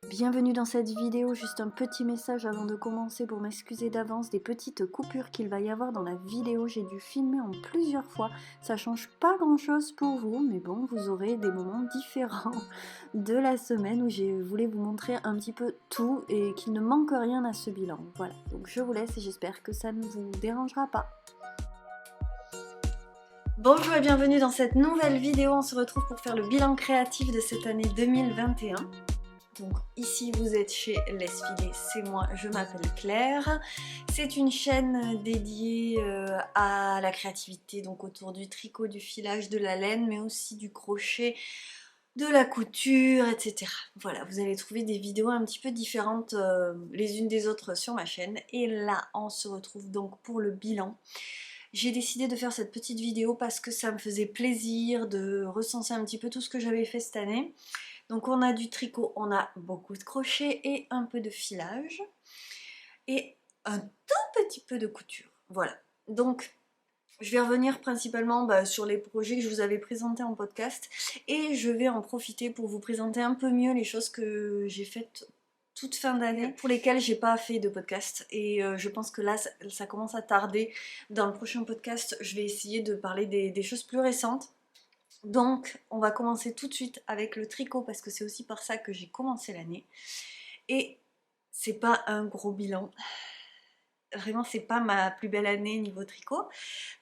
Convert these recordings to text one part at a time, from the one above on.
Bienvenue dans cette vidéo, juste un petit message avant de commencer pour m'excuser d'avance des petites coupures qu'il va y avoir dans la vidéo. J'ai dû filmer en plusieurs fois, ça change pas grand chose pour vous, mais bon, vous aurez des moments différents de la semaine où je voulais vous montrer un petit peu tout et qu'il ne manque rien à ce bilan. Voilà, donc je vous laisse et j'espère que ça ne vous dérangera pas. Bonjour et bienvenue dans cette nouvelle vidéo, on se retrouve pour faire le bilan créatif de cette année 2021. Donc ici vous êtes chez Laisse Filer, c'est moi, je m'appelle Claire. C'est une chaîne dédiée à la créativité, donc autour du tricot, du filage, de la laine, mais aussi du crochet, de la couture, etc. Voilà, vous allez trouver des vidéos un petit peu différentes les unes des autres sur ma chaîne. Et là, on se retrouve donc pour le bilan. J'ai décidé de faire cette petite vidéo parce que ça me faisait plaisir de recenser un petit peu tout ce que j'avais fait cette année. Donc on a du tricot, on a beaucoup de crochet et un peu de filage et un tout petit peu de couture. Voilà, donc je vais revenir principalement sur les projets que je vous avais présentés en podcast et je vais en profiter pour vous présenter un peu mieux les choses que j'ai faites toute fin d'année pour lesquelles j'ai pas fait de podcast et je pense que là ça commence à tarder. Dans le prochain podcast je vais essayer de parler des choses plus récentes. Donc on va commencer tout de suite avec le tricot parce que c'est aussi par ça que j'ai commencé l'année. Et c'est pas un gros bilan. Vraiment c'est pas ma plus belle année niveau tricot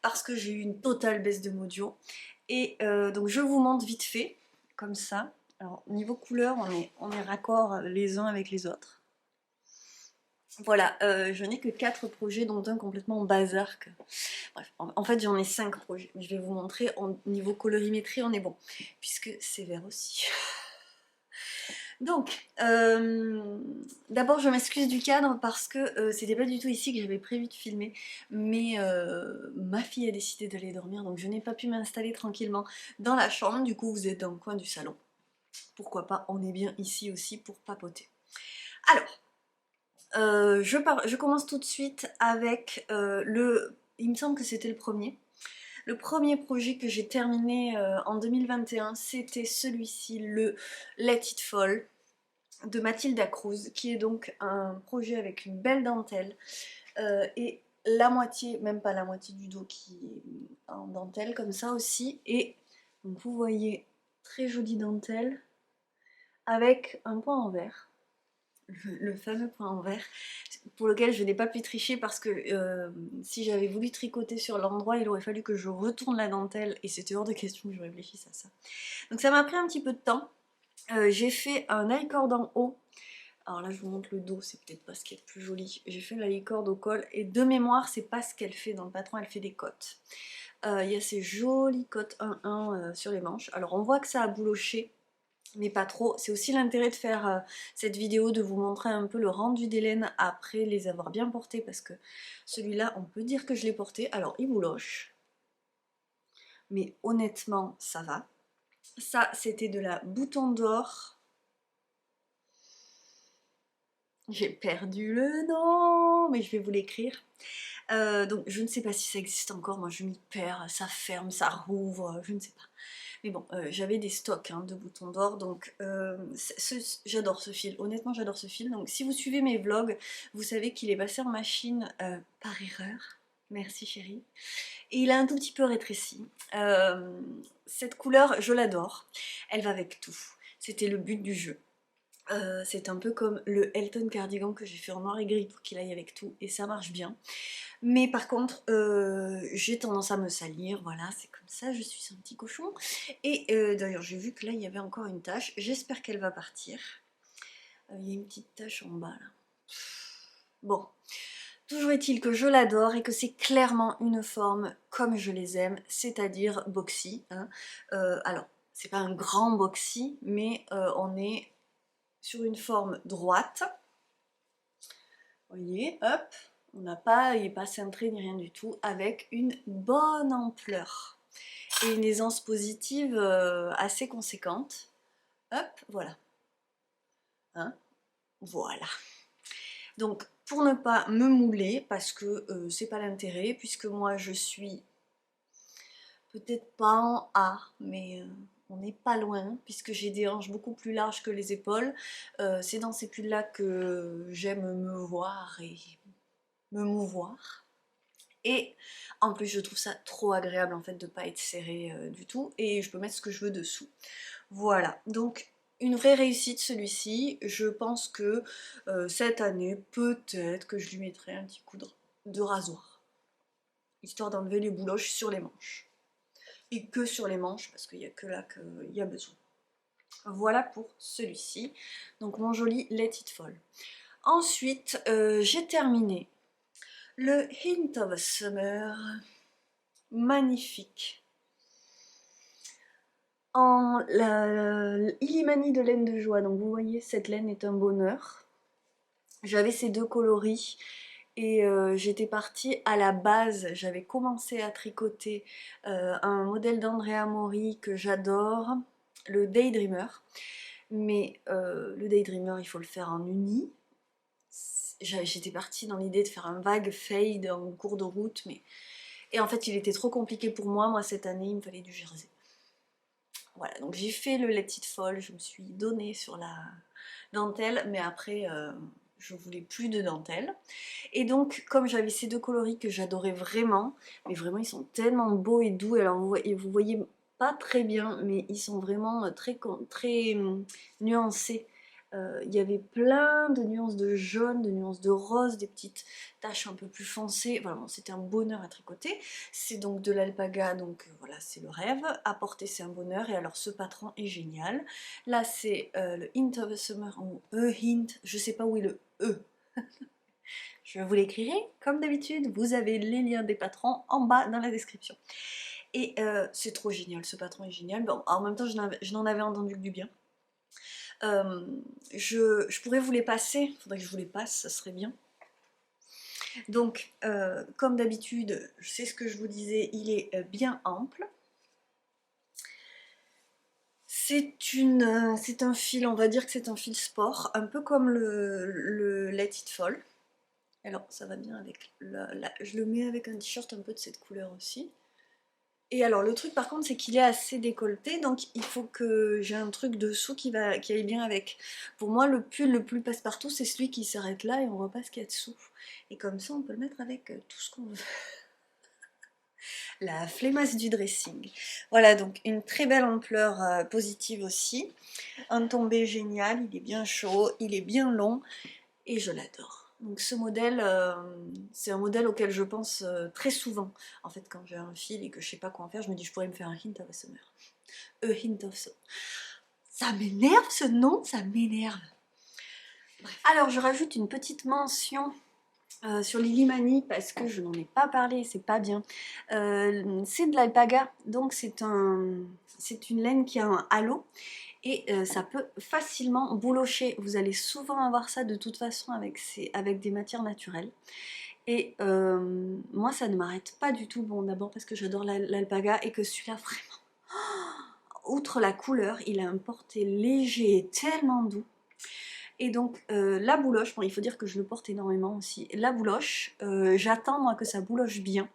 parce que j'ai eu une totale baisse de mojo. Et donc je vous montre vite fait, comme ça. Alors niveau couleur on est raccord les uns avec les autres. Voilà, je n'ai que 4 projets dont un complètement bazar. Bref, en fait j'en ai 5 projets. Je vais vous montrer, au niveau colorimétrie on est bon. Puisque c'est vert aussi. Donc, d'abord je m'excuse du cadre parce que c'était pas du tout ici que j'avais prévu de filmer. Mais ma fille a décidé d'aller dormir donc je n'ai pas pu m'installer tranquillement dans la chambre. Du coup vous êtes dans le coin du salon. Pourquoi pas, on est bien ici aussi pour papoter. Alors, je commence tout de suite avec il me semble que c'était le premier. Le premier projet que j'ai terminé en 2021, c'était celui-ci, le Let It Fall de Mathilda Cruz, qui est donc un projet avec une belle dentelle et la moitié, même pas la moitié du dos qui est en dentelle comme ça aussi. Et donc vous voyez, très jolie dentelle avec un point en vert. Le fameux point en vert pour lequel je n'ai pas pu tricher parce que si j'avais voulu tricoter sur l'endroit il aurait fallu que je retourne la dentelle et c'était hors de question que je réfléchisse à ça. Donc ça m'a pris un petit peu de temps. J'ai fait un I-cord en haut. Alors là je vous montre le dos, c'est peut-être pas ce qui est le plus joli. J'ai fait la I-cord au col et de mémoire c'est pas ce qu'elle fait dans le patron, elle fait des cottes. Il y a ces jolies cottes 1-1 sur les manches. Alors on voit que ça a bouloché mais pas trop. C'est aussi l'intérêt de faire cette vidéo, de vous montrer un peu le rendu des laines après les avoir bien portées, parce que celui-là, on peut dire que je l'ai porté. Alors, il bouloche, mais honnêtement, ça va. Ça, c'était de la Bouton d'Or. J'ai perdu le nom, mais je vais vous l'écrire. Donc, je ne sais pas si ça existe encore. Moi, je m'y perds. Ça ferme, ça rouvre, je ne sais pas. Mais bon, j'avais des stocks de Boutons d'Or, donc j'adore ce fil, honnêtement j'adore ce fil. Donc si vous suivez mes vlogs, vous savez qu'il est passé en machine par erreur. Merci chérie. Et il a un tout petit peu rétréci. Cette couleur, je l'adore. Elle va avec tout. C'était le but du jeu. C'est un peu comme le Elton cardigan que j'ai fait en noir et gris pour qu'il aille avec tout, et ça marche bien. Mais par contre, j'ai tendance à me salir, voilà, c'est comme ça, je suis un petit cochon. Et d'ailleurs, j'ai vu que là, il y avait encore une tache, j'espère qu'elle va partir. Il y a une petite tache en bas, là. Bon, toujours est-il que je l'adore et que c'est clairement une forme comme je les aime, c'est-à-dire boxy. Alors, c'est pas un grand boxy, mais on est sur une forme droite. Vous voyez, hop. Il n'est pas cintré ni rien du tout, avec une bonne ampleur et une aisance positive assez conséquente. Hop, voilà. Voilà. Donc, pour ne pas me mouler, parce que c'est pas l'intérêt, puisque moi je suis peut-être pas en A, mais on n'est pas loin, puisque j'ai des hanches beaucoup plus larges que les épaules. C'est dans ces pulls là que j'aime me voir et me mouvoir. Et en plus je trouve ça trop agréable en fait de ne pas être serré du tout, et je peux mettre ce que je veux dessous. Voilà, donc une vraie réussite celui-ci. Je pense que cette année, peut-être que je lui mettrai un petit coup de rasoir, histoire d'enlever les bouloches sur les manches. Et que sur les manches, parce qu'il n'y a que là qu'il y a besoin. Voilà pour celui-ci, donc mon joli Let It Fall. Ensuite, j'ai terminé le Hint of Summer, magnifique, en Illimani de laine de joie. Donc vous voyez, cette laine est un bonheur. J'avais ces deux coloris et j'étais partie à la base, j'avais commencé à tricoter un modèle d'Andrea Mori que j'adore, le Daydreamer. Mais le Daydreamer, il faut le faire en uni. J'étais partie dans l'idée de faire un vague fade en cours de route, mais... Et en fait, il était trop compliqué pour moi. Moi, cette année, il me fallait du jersey. Voilà, donc j'ai fait le Let It Fall, je me suis donnée sur la dentelle, mais après, je voulais plus de dentelle. Et donc, comme j'avais ces deux coloris que j'adorais vraiment, mais vraiment, ils sont tellement beaux et doux. Alors, vous voyez pas très bien, mais ils sont vraiment très nuancés. Il y avait plein de nuances de jaune, de nuances de rose, des petites taches un peu plus foncées. Vraiment, c'était un bonheur à tricoter. C'est donc de l'alpaga, donc voilà, c'est le rêve. À porter, c'est un bonheur. Et alors, ce patron est génial. Là, c'est le Hint of the Summer, ou Hint, je sais pas où est le E. Je vous l'écrirai, comme d'habitude, vous avez les liens des patrons en bas dans la description. Et c'est trop génial, ce patron est génial. Bon, en même temps, je n'en avais entendu que du bien. Je pourrais vous les passer, il faudrait que je vous les passe, ça serait bien. Donc, comme d'habitude, je sais ce que je vous disais, il est bien ample. C'est un fil, on va dire que c'est un fil sport, un peu comme le Let It Fall. Alors, ça va bien avec je le mets avec un t-shirt un peu de cette couleur aussi. Et alors, le truc par contre, c'est qu'il est assez décolleté, donc il faut que j'ai un truc dessous qui aille bien avec. Pour moi, le pull le plus passe-partout, c'est celui qui s'arrête là et on voit pas ce qu'il y a dessous. Et comme ça, on peut le mettre avec tout ce qu'on veut. La flemmasse du dressing. Voilà, donc une très belle ampleur positive aussi. Un tombé génial, il est bien chaud, il est bien long et je l'adore. Donc ce modèle, c'est un modèle auquel je pense très souvent. En fait, quand j'ai un fil et que je sais pas quoi en faire, je me dis je pourrais me faire un Hint of Summer. Hint of Summer. Ça m'énerve ce nom, ça m'énerve. Alors je rajoute une petite mention sur l'Illimani parce que je n'en ai pas parlé, c'est pas bien. C'est de l'alpaga, donc c'est une laine qui a un halo. Et ça peut facilement boulocher. Vous allez souvent avoir ça de toute façon avec des matières naturelles. Et moi, ça ne m'arrête pas du tout. Bon, d'abord parce que j'adore l'alpaga et que celui-là, vraiment, outre la couleur, il a un porté léger et tellement doux. Et donc, la bouloche, bon, il faut dire que je le porte énormément aussi. La bouloche, j'attends moi que ça bouloche bien.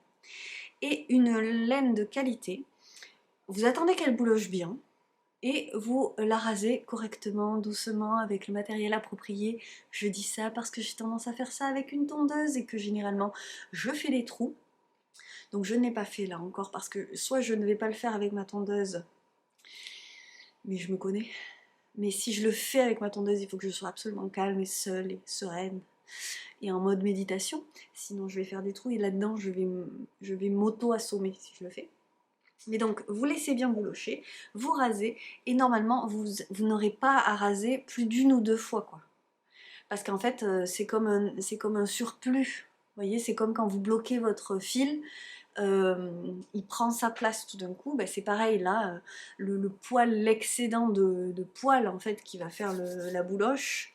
Et une laine de qualité, vous attendez qu'elle bouloche bien. Et vous la rasez correctement, doucement, avec le matériel approprié. Je dis ça parce que j'ai tendance à faire ça avec une tondeuse et que généralement je fais des trous. Donc je ne l'ai pas fait là encore parce que soit je ne vais pas le faire avec ma tondeuse, mais je me connais. Mais si je le fais avec ma tondeuse, il faut que je sois absolument calme et seule et sereine et en mode méditation. Sinon je vais faire des trous et là-dedans je vais m'auto-assommer si je le fais. Mais donc, vous laissez bien boulocher, vous rasez, et normalement, vous n'aurez pas à raser plus d'une ou deux fois, quoi. Parce qu'en fait, c'est comme un surplus. Vous voyez, c'est comme quand vous bloquez votre fil, il prend sa place tout d'un coup. Ben, c'est pareil, là, le poil, l'excédent de poil, en fait, qui va faire la bouloche,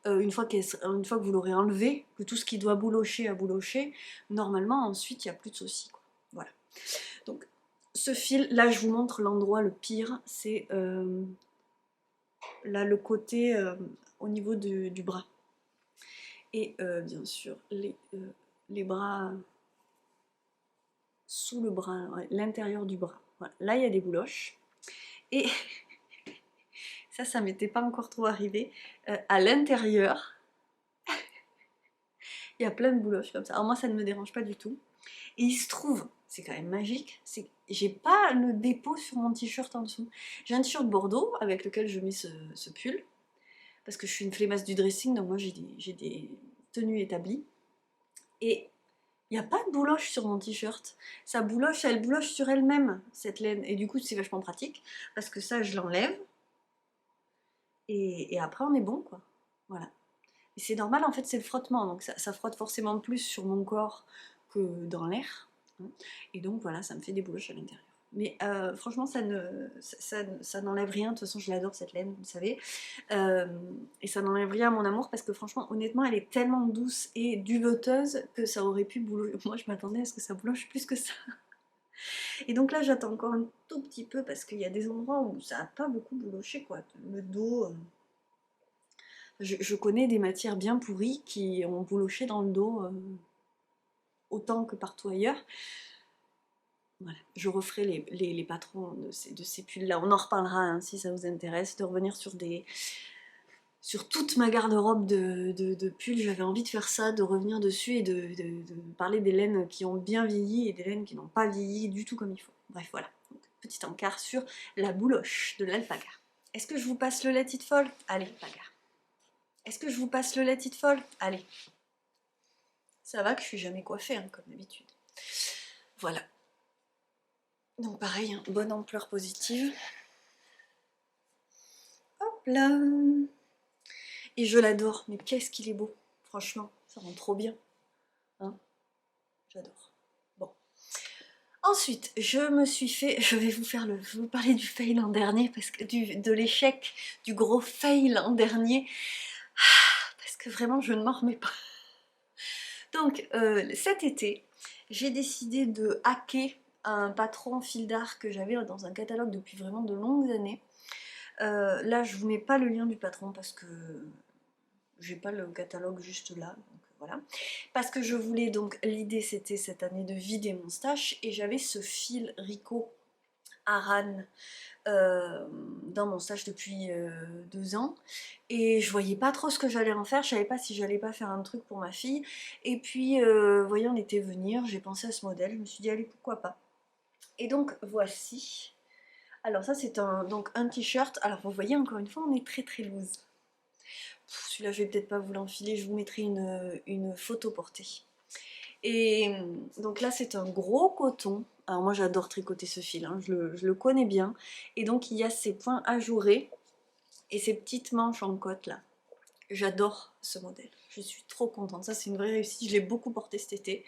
une fois que vous l'aurez enlevé, que tout ce qui doit boulocher a bouloché, normalement, ensuite, il n'y a plus de soucis, quoi. Voilà. Donc, ce fil, là je vous montre l'endroit le pire, c'est là le côté au niveau du bras. Et bien sûr les bras sous le bras, ouais, l'intérieur du bras. Voilà. Là il y a des bouloches. Et ça m'était pas encore trop arrivé. À l'intérieur, il y a plein de bouloches comme ça. Alors moi, ça ne me dérange pas du tout. Et il se trouve, c'est quand même magique, c'est que j'ai pas le dépôt sur mon t-shirt en dessous. J'ai un t-shirt bordeaux avec lequel je mets ce pull, parce que je suis une flemmasse du dressing, donc moi j'ai des tenues établies. Et il n'y a pas de bouloche sur mon t-shirt. Ça bouloche, elle bouloche sur elle-même, cette laine. Et du coup, c'est vachement pratique, parce que ça, je l'enlève. Et après, on est bon, quoi. Voilà. Et c'est normal, en fait, c'est le frottement. Donc ça frotte forcément plus sur mon corps que dans l'air. Et donc, voilà, ça me fait des bouloches à l'intérieur. Mais franchement, ça n'enlève rien. De toute façon, je l'adore, cette laine, vous le savez. Et ça n'enlève rien à mon amour parce que franchement, honnêtement, elle est tellement douce et duveteuse que ça aurait pu boulocher. Moi, je m'attendais à ce que ça bouloche plus que ça. Et donc là, j'attends encore un tout petit peu parce qu'il y a des endroits où ça n'a pas beaucoup bouloché, quoi. Le dos... Je connais des matières bien pourries qui ont bouloché dans le dos autant que partout ailleurs. Voilà, je referai les patrons de ces pulls-là. On en reparlera hein, si ça vous intéresse, de revenir sur toute ma garde-robe de pulls. J'avais envie de faire ça, de revenir dessus et de parler des laines qui ont bien vieilli et des laines qui n'ont pas vieilli du tout comme il faut. Bref, voilà. Donc, petit encart sur la bouloche de l'alpaga. Est-ce que je vous passe le Let It Fall? Allez, alpaga. Est-ce que je vous passe le Let It Fall? Allez. Ça va que je suis jamais coiffée, hein, comme d'habitude. Voilà. Donc pareil, hein, bonne ampleur positive. Hop là. Et je l'adore, mais qu'est-ce qu'il est beau. Franchement, ça rend trop bien. Hein, j'adore. Bon. Ensuite, je me suis fait... Je vais vous parler du fail l'an dernier, parce que de l'échec, du gros fail l'an dernier. Parce que vraiment, je ne m'en remets pas. Donc, cet été, j'ai décidé de hacker un patron fil d'art que j'avais dans un catalogue depuis vraiment de longues années. Là, je vous mets pas le lien du patron parce que j'ai pas le catalogue juste là. Donc voilà. Parce que je voulais donc, l'idée c'était cette année de vider mon stash et j'avais ce fil Rico Aran dans mon stage depuis 2 ans et je voyais pas trop ce que j'allais en faire, je savais pas si j'allais pas faire un truc pour ma fille et puis voyant l'été venir, j'ai pensé à ce modèle, je me suis dit allez pourquoi pas. Et donc voici, alors ça c'est donc un t-shirt, alors vous voyez encore une fois on est très très loose. Celui-là je vais peut-être pas vous l'enfiler, je vous mettrai une photo portée. Et donc là c'est un gros coton. Alors moi j'adore tricoter ce fil, hein. Je le connais bien. Et donc il y a ces points ajourés et ces petites manches en côte là. J'adore ce modèle, je suis trop contente. Ça c'est une vraie réussite, je l'ai beaucoup porté cet été.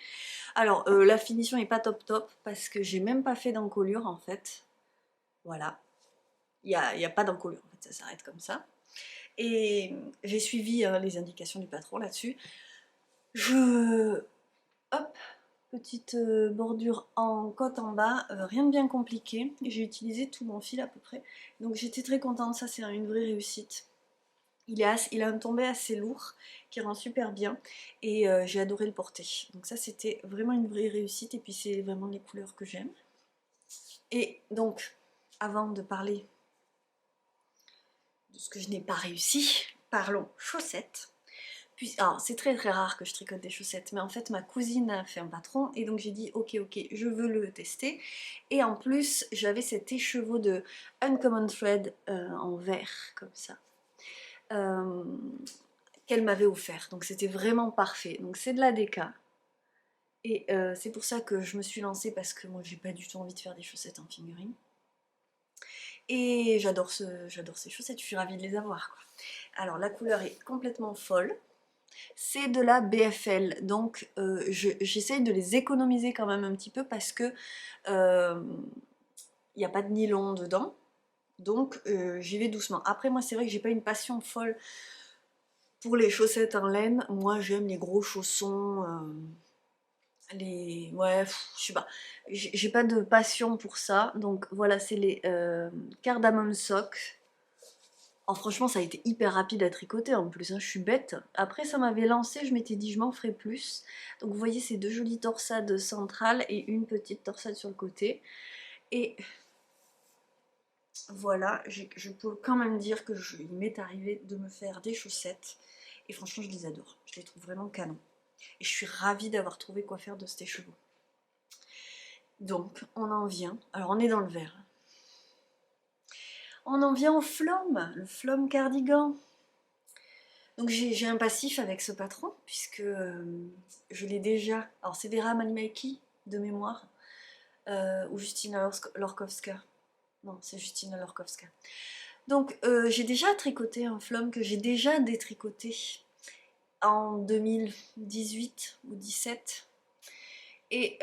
Alors la finition n'est pas top top parce que j'ai même pas fait d'encolure en fait. Voilà, il n'y a pas d'encolure en fait, ça s'arrête comme ça. Et j'ai suivi les indications du patron là-dessus. Hop, petite bordure en côte en bas, rien de bien compliqué. J'ai utilisé tout mon fil à peu près. Donc j'étais très contente, ça c'est une vraie réussite. Il a un tombé assez lourd qui rend super bien et j'ai adoré le porter. Donc ça c'était vraiment une vraie réussite et puis c'est vraiment les couleurs que j'aime. Et donc, avant de parler de ce que je n'ai pas réussi, parlons chaussettes. Alors c'est très très rare que je tricote des chaussettes, mais en fait ma cousine a fait un patron et donc j'ai dit ok je veux le tester. Et en plus j'avais cet écheveau de Uncommon Thread en vert comme ça qu'elle m'avait offert, donc c'était vraiment parfait. Donc c'est de la DK et c'est pour ça que je me suis lancée parce que moi j'ai pas du tout envie de faire des chaussettes en fingering. Et j'adore ces chaussettes, je suis ravie de les avoir quoi. Alors la couleur est complètement folle. C'est de la BFL, donc j'essaye de les économiser quand même un petit peu parce que il n'y a pas de nylon dedans, donc j'y vais doucement. Après moi c'est vrai que j'ai pas une passion folle pour les chaussettes en laine, moi j'aime les gros chaussons, ouais, je sais pas, j'ai pas de passion pour ça, donc voilà c'est les Cardamom Socks. Oh, franchement, ça a été hyper rapide à tricoter en plus, hein, je suis bête. Après, ça m'avait lancé, je m'étais dit je m'en ferai plus. Donc vous voyez ces deux jolies torsades centrales et une petite torsade sur le côté. Et Voilà, je peux quand même dire que il m'est arrivé de me faire des chaussettes. Et franchement, je les adore. Je les trouve vraiment canon. Et je suis ravie d'avoir trouvé quoi faire de ces chevaux. Donc, on en vient. Alors, on est dans le vert. On en vient au Flom, le Flom cardigan. Donc, j'ai un passif avec ce patron, puisque je l'ai déjà. Alors, c'est Vera Malimaki, de mémoire, ou Justina Lorkowska. Non, c'est Justina Lorkowska. Donc, j'ai déjà tricoté un Flom que j'ai déjà détricoté en 2018 ou 2017. Et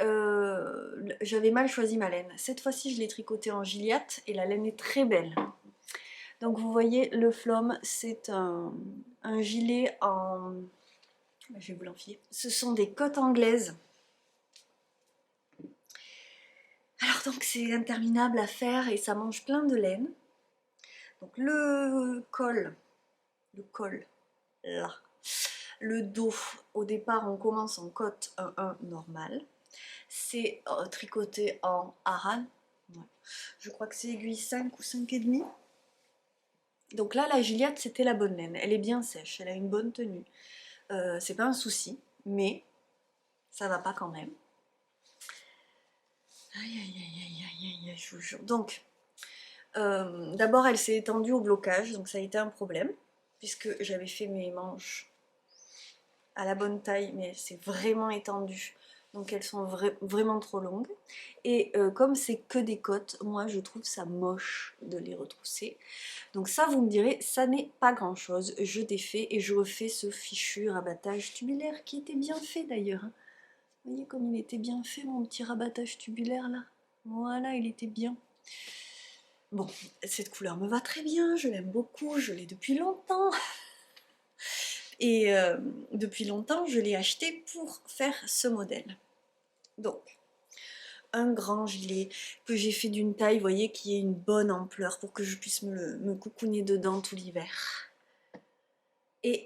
j'avais mal choisi ma laine. Cette fois-ci, je l'ai tricoté en Gilliatt et la laine est très belle. Donc vous voyez, le Flom, c'est un gilet en... Je vais vous l'enfiler. Ce sont des cottes anglaises. Alors donc c'est interminable à faire et ça mange plein de laine. Donc le col, là. Le dos, au départ, on commence en cotte 1-1 normal. C'est tricoté en Aran. Ouais. Je crois que c'est aiguille 5 ou 5,5. Donc là, la Gilliatt, c'était la bonne laine. Elle est bien sèche, elle a une bonne tenue. C'est pas un souci, mais ça va pas quand même. Aïe, aïe, aïe, aïe, aïe, aïe, je vous jure. Donc, d'abord, elle s'est étendue au blocage, donc ça a été un problème, puisque j'avais fait mes manches à la bonne taille, mais c'est vraiment étendu. Donc elles sont vraiment trop longues. Et comme c'est que des cottes, moi je trouve ça moche de les retrousser. Donc ça, vous me direz, ça n'est pas grand chose. Je défais et je refais ce fichu rabattage tubulaire qui était bien fait d'ailleurs. Vous voyez comme il était bien fait, mon petit rabattage tubulaire là. Voilà, il était bien. Bon, cette couleur me va très bien, je l'aime beaucoup, je l'ai depuis longtemps. Et depuis longtemps, je l'ai acheté pour faire ce modèle. Donc, un grand gilet que j'ai fait d'une taille, vous voyez, qui est une bonne ampleur pour que je puisse me coucouner dedans tout l'hiver. Et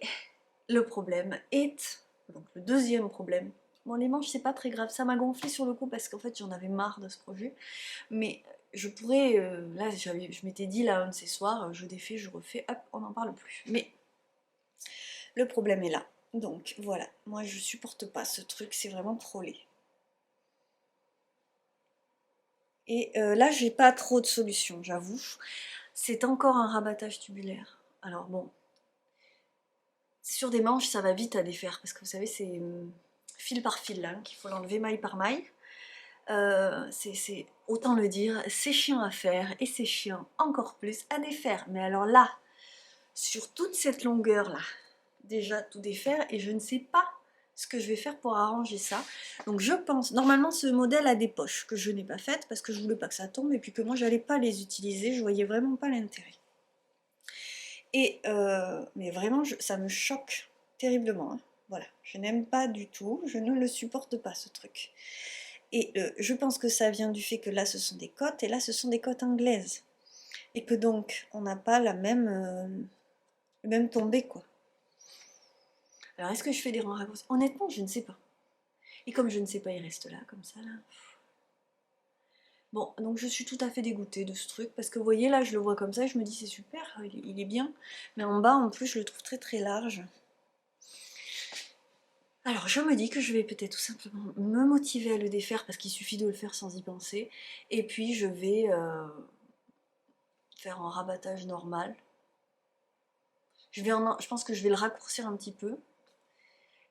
le problème est, donc le deuxième problème, bon les manches c'est pas très grave, ça m'a gonflé sur le coup parce qu'en fait j'en avais marre de ce projet, mais je pourrais, là je m'étais dit là un de ces soirs, je défais, je refais, hop, on n'en parle plus. Mais le problème est là, donc voilà, moi je supporte pas ce truc, c'est vraiment trop laid. Et là, j'ai pas trop de solutions, j'avoue. C'est encore un rabattage tubulaire. Alors bon, sur des manches, ça va vite à défaire, parce que vous savez, c'est fil par fil, là, qu'il faut l'enlever maille par maille. C'est, autant le dire, c'est chiant à faire, et c'est chiant encore plus à défaire. Mais alors là, sur toute cette longueur-là, déjà tout défaire, et je ne sais pas ce que je vais faire pour arranger ça. Donc je pense, normalement ce modèle a des poches que je n'ai pas faites parce que je voulais pas que ça tombe et puis que moi j'allais pas les utiliser, je voyais vraiment pas l'intérêt. Et mais vraiment ça me choque terriblement, hein. Voilà, je n'aime pas du tout, je ne le supporte pas ce truc. Et je pense que ça vient du fait que là ce sont des cottes et là ce sont des cottes anglaises. Et que donc on n'a pas la même, le même tombé quoi. Alors est-ce que je fais des rangs raccourcis? Honnêtement, je ne sais pas. Et comme je ne sais pas, il reste là, comme ça, là. Bon, donc je suis tout à fait dégoûtée de ce truc, parce que vous voyez, là, je le vois comme ça, et je me dis, c'est super, il est bien. Mais en bas, en plus, je le trouve très très large. Alors, je me dis que je vais peut-être tout simplement me motiver à le défaire, parce qu'il suffit de le faire sans y penser. Et puis, je vais faire un rabattage normal. Je pense que je vais le raccourcir un petit peu.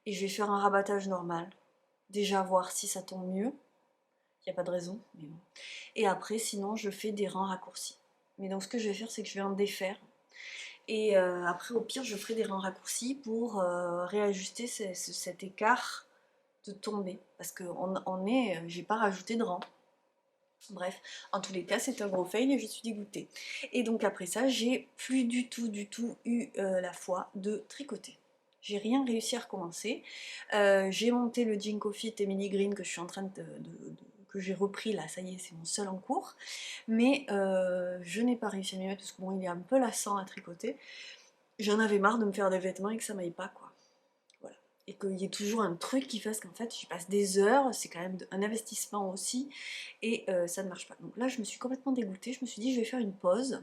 Et je vais faire un rabattage normal. Déjà, voir si ça tombe mieux. Il n'y a pas de raison, mais bon. Et après, sinon, je fais des rangs raccourcis. Mais donc, ce que je vais faire, c'est que je vais en défaire. Et après, au pire, je ferai des rangs raccourcis pour réajuster cet écart de tombée. Parce que j'ai pas rajouté de rang. Bref, en tous les cas, c'est un gros fail et je suis dégoûtée. Et donc après ça, j'ai plus du tout eu la foi de tricoter. J'ai rien réussi à recommencer. J'ai monté le Jinko Fit Emily Green que je suis en train que j'ai repris là, ça y est, c'est mon seul en cours. Mais je n'ai pas réussi à m'y mettre parce que bon, il est un peu lassant à tricoter. J'en avais marre de me faire des vêtements et que ça m'aille pas quoi. Voilà. et qu'il y ait toujours un truc qui fasse qu'en fait j'y passe des heures, c'est quand même un investissement aussi, et ça ne marche pas. Donc là je me suis complètement dégoûtée, je me suis dit je vais faire une pause,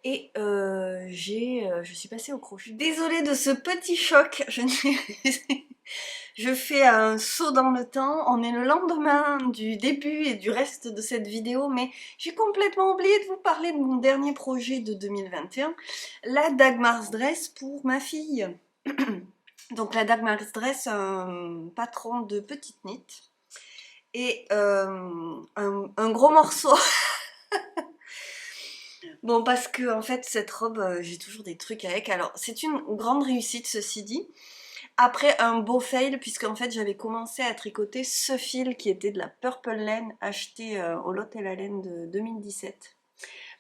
et je suis passée au crochet. Désolée de ce petit choc, je fais un saut dans le temps, on est le lendemain du début et du reste de cette vidéo, mais j'ai complètement oublié de vous parler de mon dernier projet de 2021, la Dagmar's Dress pour ma fille. Donc la Dagmar's Dress, un patron de petite knit, et un gros morceau. Bon, parce que en fait cette robe, j'ai toujours des trucs avec, alors c'est une grande réussite ceci dit. Après un beau fail, puisque en fait j'avais commencé à tricoter ce fil qui était de la Purple Laine acheté au Lot et la Laine de 2017.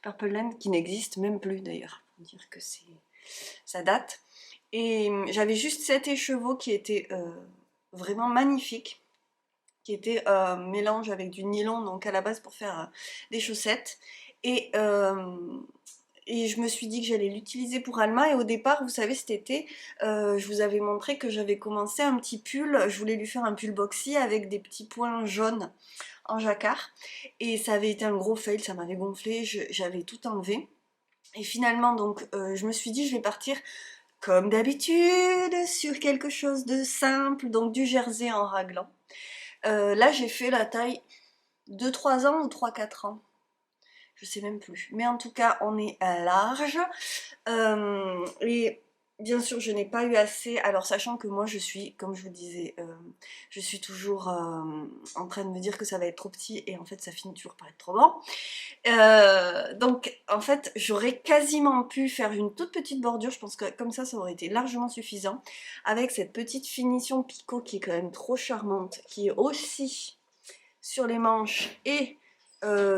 Purple Laine qui n'existe même plus d'ailleurs, pour dire que ça date. Et j'avais juste cet écheveau qui était vraiment magnifique, qui était un mélange avec du nylon, donc à la base pour faire des chaussettes. Et je me suis dit que j'allais l'utiliser pour Alma, et au départ, vous savez, cet été, je vous avais montré que j'avais commencé un petit pull, je voulais lui faire un pull boxy avec des petits points jaunes en jacquard, et ça avait été un gros fail, ça m'avait gonflé, j'avais tout enlevé. Et finalement, donc, je me suis dit, je vais partir comme d'habitude sur quelque chose de simple, donc du jersey en raglan. Là, j'ai fait la taille de 3 ans ou 3-4 ans. Je sais même plus. Mais en tout cas, on est à large. Et bien sûr, je n'ai pas eu assez. Alors, sachant que moi, je suis, comme je vous disais, je suis toujours en train de me dire que ça va être trop petit. Et en fait, ça finit toujours par être trop grand. Donc, en fait, j'aurais quasiment pu faire une toute petite bordure. Je pense que comme ça aurait été largement suffisant. Avec cette petite finition picot qui est quand même trop charmante. Qui est aussi sur les manches et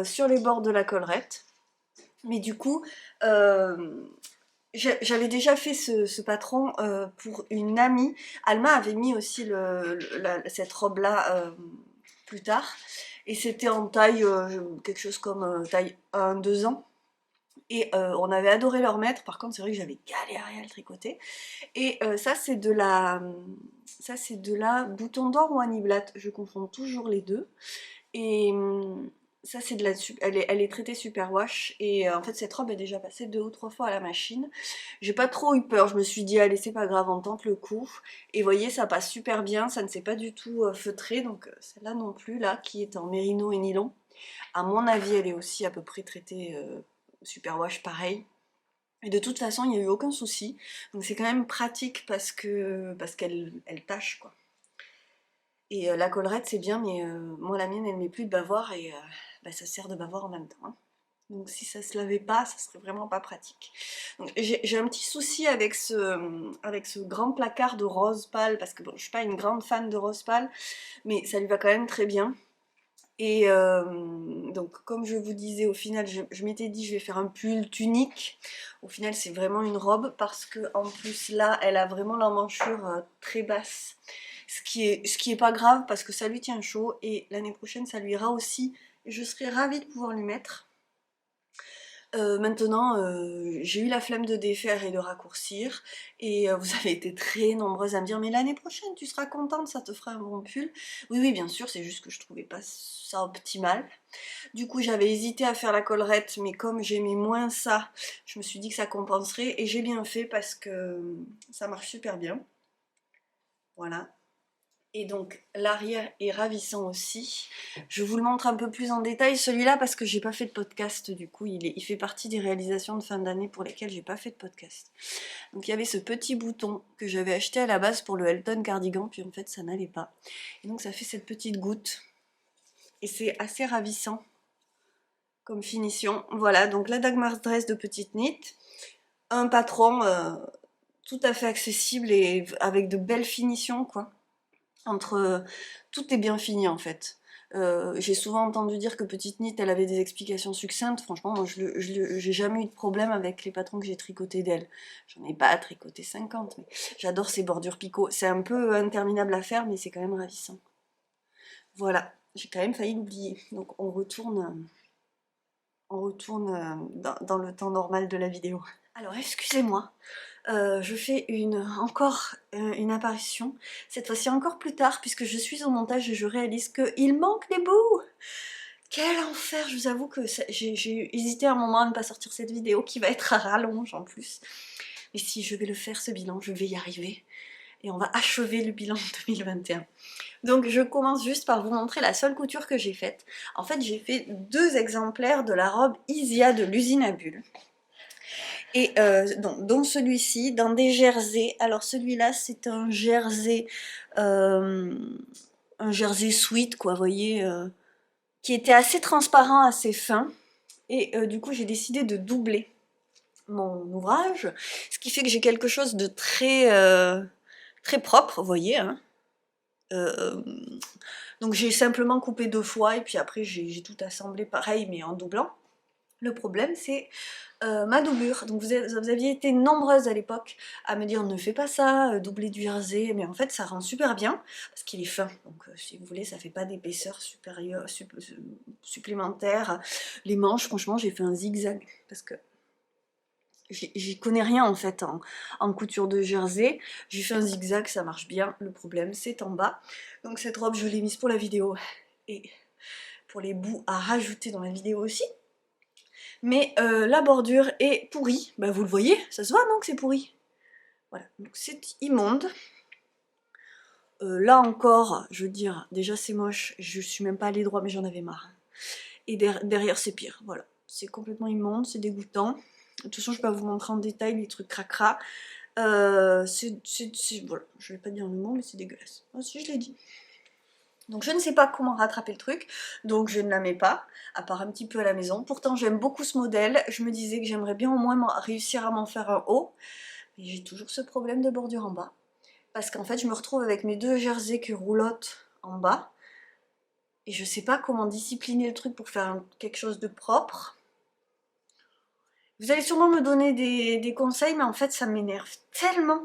sur les bords de la collerette. Mais du coup, j'avais déjà fait ce patron pour une amie. Alma avait mis aussi cette robe-là plus tard. Et c'était en taille, quelque chose comme taille 1-2 ans. Et on avait adoré leur mettre. Par contre, c'est vrai que j'avais galéré à le tricoter. Et ça, c'est de la bouton d'or ou Annie-Blatt. Je confonds toujours les deux. Et ça c'est de la... Elle est traitée superwash, et en fait cette robe est déjà passée 2 ou 3 fois à la machine. J'ai pas trop eu peur, je me suis dit allez c'est pas grave, on tente le coup. Et vous voyez ça passe super bien, ça ne s'est pas du tout feutré, donc celle-là non plus, là qui est en mérino et nylon. À mon avis elle est aussi à peu près traitée superwash pareil. Et de toute façon il n'y a eu aucun souci, donc c'est quand même pratique parce qu'elle tâche quoi. Et la collerette c'est bien, mais moi la mienne elle met plus de bavoir, et ça sert de bavoir en même temps. Hein. Donc si ça se lavait pas, ça serait vraiment pas pratique. J'ai un petit souci avec ce grand placard de rose pâle, parce que bon, je suis pas une grande fan de rose pâle, mais ça lui va quand même très bien. Et donc comme je vous disais, au final je m'étais dit je vais faire un pull tunique. Au final c'est vraiment une robe, parce que en plus là elle a vraiment l'emmanchure très basse. Ce qui est pas grave, parce que ça lui tient chaud, et l'année prochaine ça lui ira aussi, et je serai ravie de pouvoir lui mettre. Maintenant, j'ai eu la flemme de défaire et de raccourcir, et vous avez été très nombreuses à me dire mais l'année prochaine tu seras contente, ça te fera un bon pull. Oui oui bien sûr, c'est juste que je trouvais pas ça optimal. Du coup j'avais hésité à faire la collerette, mais comme j'aimais moins ça, je me suis dit que ça compenserait, et j'ai bien fait parce que ça marche super bien. Voilà. Et donc l'arrière est ravissant aussi. Je vous le montre un peu plus en détail celui-là, parce que j'ai pas fait de podcast, du coup il fait partie des réalisations de fin d'année pour lesquelles j'ai pas fait de podcast. Donc il y avait ce petit bouton que j'avais acheté à la base pour le Elton cardigan, puis en fait ça n'allait pas. Et donc ça fait cette petite goutte. Et c'est assez ravissant comme finition. Voilà, donc la Dagmar's Dress de petite knit. Un patron tout à fait accessible et avec de belles finitions quoi. Tout est bien fini en fait. J'ai souvent entendu dire que Petite Knit elle avait des explications succinctes. Franchement moi j'ai jamais eu de problème avec les patrons que j'ai tricotés d'elle. J'en ai pas tricoté 50, mais j'adore ces bordures picot. C'est un peu interminable à faire, mais c'est quand même ravissant. Voilà, j'ai quand même failli l'oublier. Donc on retourne dans le temps normal de la vidéo. Alors excusez-moi, je fais encore une apparition, cette fois-ci encore plus tard, puisque je suis au montage et je réalise qu'il manque des bouts. Quel enfer, je vous avoue que j'ai hésité un moment à ne pas sortir cette vidéo, qui va être à rallonge en plus. Mais si, je vais le faire ce bilan, je vais y arriver. Et on va achever le bilan 2021. Donc je commence juste par vous montrer la seule couture que j'ai faite. En fait, j'ai fait 2 exemplaires de la robe Isia de l'usine à bulles. Et dont celui-ci, dans des jerseys. Alors celui-là, c'est un jersey sweat, quoi, vous voyez, qui était assez transparent, assez fin. Et du coup, j'ai décidé de doubler mon ouvrage, ce qui fait que j'ai quelque chose de très propre, vous voyez, hein. Donc j'ai simplement coupé 2 fois et puis après j'ai tout assemblé pareil mais en doublant. Le problème c'est ma doublure. Donc vous aviez été nombreuses à l'époque à me dire ne fais pas ça, doubler du jersey, mais en fait ça rend super bien parce qu'il est fin. Donc si vous voulez ça fait pas d'épaisseur supérieure supplémentaire. Les manches franchement j'ai fait un zigzag parce que j'y connais rien en fait en couture de jersey. J'ai fait un zigzag, ça marche bien. Le problème c'est en bas. Donc cette robe je l'ai mise pour la vidéo et pour les bouts à rajouter dans la vidéo aussi. Mais la bordure est pourrie. Bah vous le voyez, ça se voit non que c'est pourri. Voilà, donc c'est immonde. Là encore, je veux dire, déjà c'est moche, je suis même pas allée droit mais j'en avais marre. Et derrière c'est pire, voilà. C'est complètement immonde, c'est dégoûtant. De toute façon, je vais pas vous montrer en détail les trucs cracra. Voilà, je vais pas dire le mot, mais c'est dégueulasse. Ah si, je l'ai dit. Donc je ne sais pas comment rattraper le truc, donc je ne la mets pas, à part un petit peu à la maison. Pourtant j'aime beaucoup ce modèle, je me disais que j'aimerais bien au moins réussir à m'en faire un haut. Mais j'ai toujours ce problème de bordure en bas. Parce qu'en fait je me retrouve avec mes 2 jerseys qui roulotent en bas. Et je sais pas comment discipliner le truc pour faire quelque chose de propre. Vous allez sûrement me donner des conseils, mais en fait ça m'énerve tellement